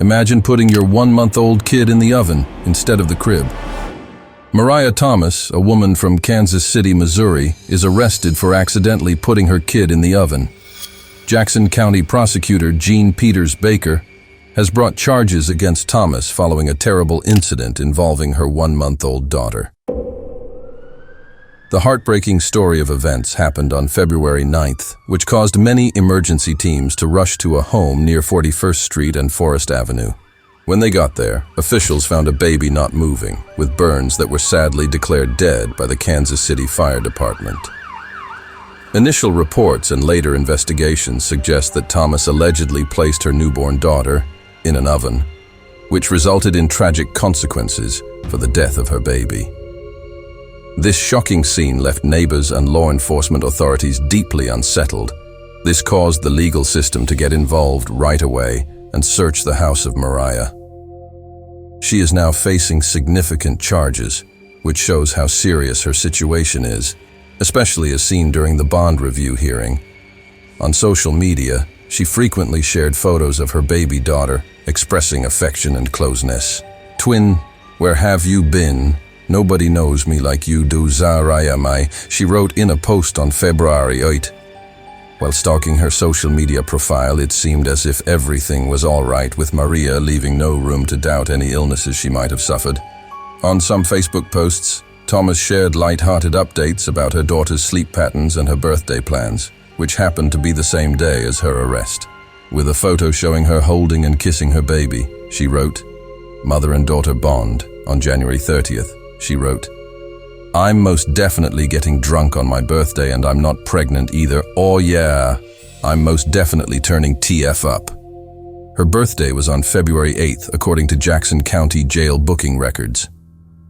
Imagine putting your 1-month-old kid in the oven instead of the crib. Mariah Thomas, a woman from Kansas City, Missouri, is arrested for accidentally putting her kid in the oven. Jackson County prosecutor Jean Peters Baker has brought charges against Thomas following a terrible incident involving her 1-month-old daughter. The heartbreaking story of events happened on February 9th, which caused many emergency teams to rush to a home near 41st Street and Forest Avenue. When they got there, officials found a baby not moving, with burns that were sadly declared dead by the Kansas City Fire Department. Initial reports and later investigations suggest that Thomas allegedly placed her newborn daughter in an oven, which resulted in tragic consequences for the death of her baby. This shocking scene left neighbors and law enforcement authorities deeply unsettled. This caused the legal system to get involved right away and search the house of Mariah. She is now facing significant charges, which shows how serious her situation is, especially as seen during the bond review hearing. On social media, she frequently shared photos of her baby daughter, expressing affection and closeness. "Twin, where have you been? Nobody knows me like you do, Mariah," she wrote in a post on February 8th. While stalking her social media profile, it seemed as if everything was all right with Maria, leaving no room to doubt any illnesses she might have suffered. On some Facebook posts, Thomas shared light-hearted updates about her daughter's sleep patterns and her birthday plans, which happened to be the same day as her arrest. With a photo showing her holding and kissing her baby, she wrote, "Mother and daughter bond." On January 30th, she wrote, "I'm most definitely getting drunk on my birthday and I'm not pregnant either. Oh yeah, I'm most definitely turning TF up." Her birthday was on February 8th, according to Jackson County jail booking records.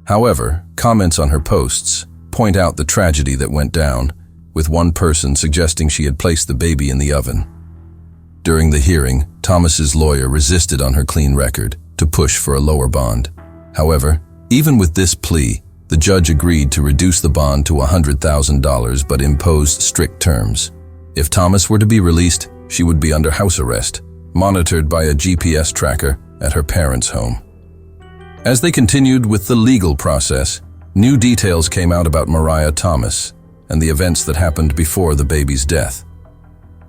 However, comments on her posts point out the tragedy that went down, with one person suggesting she had placed the baby in the oven. During the hearing, Thomas's lawyer resisted on her clean record to push for a lower bond. However, even with this plea, the judge agreed to reduce the bond to $100,000 but imposed strict terms. If Thomas were to be released, she would be under house arrest, monitored by a GPS tracker at her parents' home. As they continued with the legal process, new details came out about Mariah Thomas and the events that happened before the baby's death.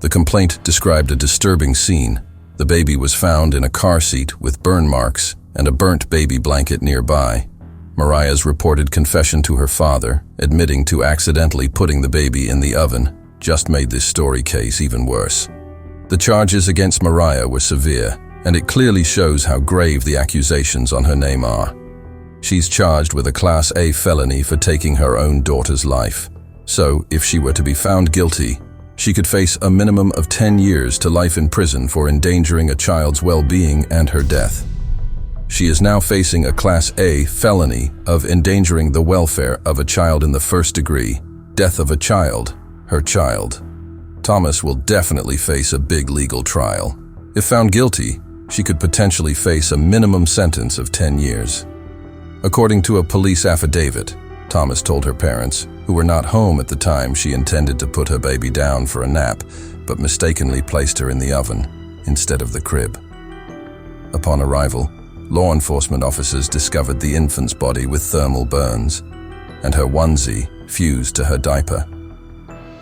The complaint described a disturbing scene. The baby was found in a car seat with burn marks and a burnt baby blanket nearby. Mariah's reported confession to her father, admitting to accidentally putting the baby in the oven, just made this story case even worse. The charges against Mariah were severe, and it clearly shows how grave the accusations on her name are. She's charged with a Class A felony for taking her own daughter's life. So, if she were to be found guilty, she could face a minimum of 10 years to life in prison for endangering a child's well-being and her death. She is now facing a Class A felony of endangering the welfare of a child in the first degree, death of a child, her child. Thomas will definitely face a big legal trial. If found guilty, she could potentially face a minimum sentence of 10 years. According to a police affidavit, Thomas told her parents, who were not home at the time, she intended to put her baby down for a nap, but mistakenly placed her in the oven instead of the crib. Upon arrival, law enforcement officers discovered the infant's body with thermal burns, and her onesie fused to her diaper.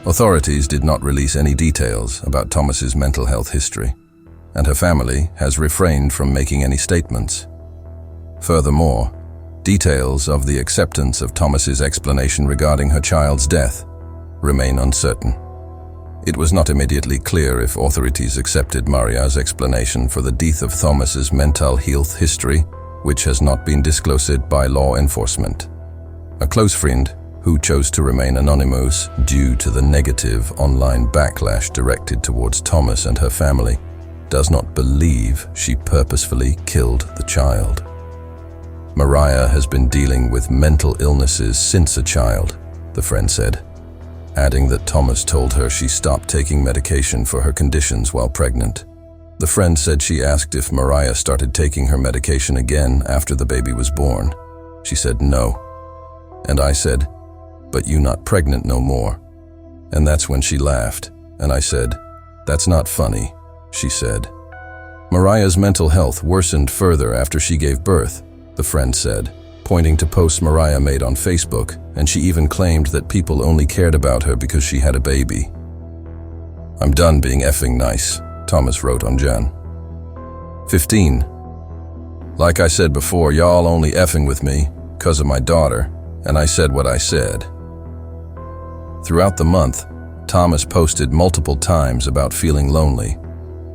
Authorities did not release any details about Thomas's mental health history, and her family has refrained from making any statements. Furthermore, details of the acceptance of Thomas's explanation regarding her child's death remain uncertain. It was not immediately clear if authorities accepted Mariah's explanation for the death of Thomas's mental health history, which has not been disclosed by law enforcement. A close friend, who chose to remain anonymous due to the negative online backlash directed towards Thomas and her family, does not believe she purposefully killed the child. Mariah has been dealing with mental illnesses since a child, the friend said, adding that Thomas told her she stopped taking medication for her conditions while pregnant. The friend said she asked if Mariah started taking her medication again after the baby was born. She said no. And I said, "But you not pregnant no more." And that's when she laughed, and I said, "That's not funny," she said. Mariah's mental health worsened further after she gave birth, the friend said, pointing to posts Mariah made on Facebook, and she even claimed that people only cared about her because she had a baby. "I'm done being effing nice," Thomas wrote on Jan. 15. "Like I said before, y'all only effing with me because of my daughter, and I said what I said." Throughout the month, Thomas posted multiple times about feeling lonely,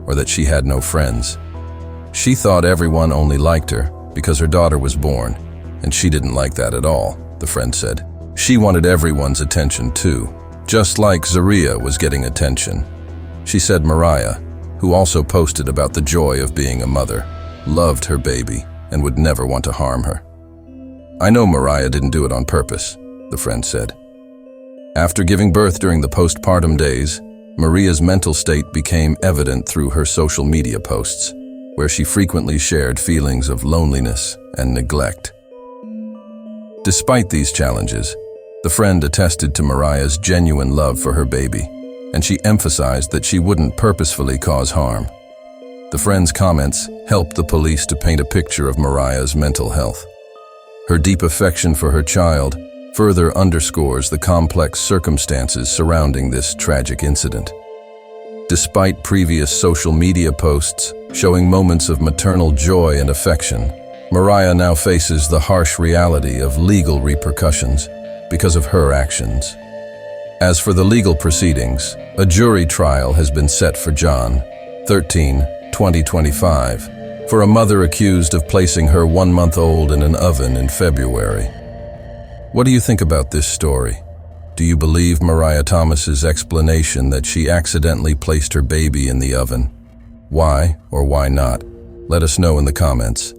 or that she had no friends. She thought everyone only liked her because her daughter was born, and she didn't like that at all, the friend said. She wanted everyone's attention too, just like Zaria was getting attention. She said Mariah, who also posted about the joy of being a mother, loved her baby and would never want to harm her. "I know Mariah didn't do it on purpose," the friend said. After giving birth during the postpartum days, Maria's mental state became evident through her social media posts, where she frequently shared feelings of loneliness and neglect. Despite these challenges, the friend attested to Mariah's genuine love for her baby, and she emphasized that she wouldn't purposefully cause harm. The friend's comments helped the police to paint a picture of Mariah's mental health. Her deep affection for her child further underscores the complex circumstances surrounding this tragic incident. Despite previous social media posts showing moments of maternal joy and affection, Mariah now faces the harsh reality of legal repercussions because of her actions. As for the legal proceedings, a jury trial has been set for John, 13, 2025, for a mother accused of placing her 1-month-old in an oven in February. What do you think about this story? Do you believe Mariah Thomas's explanation that she accidentally placed her baby in the oven? Why or why not? Let us know in the comments.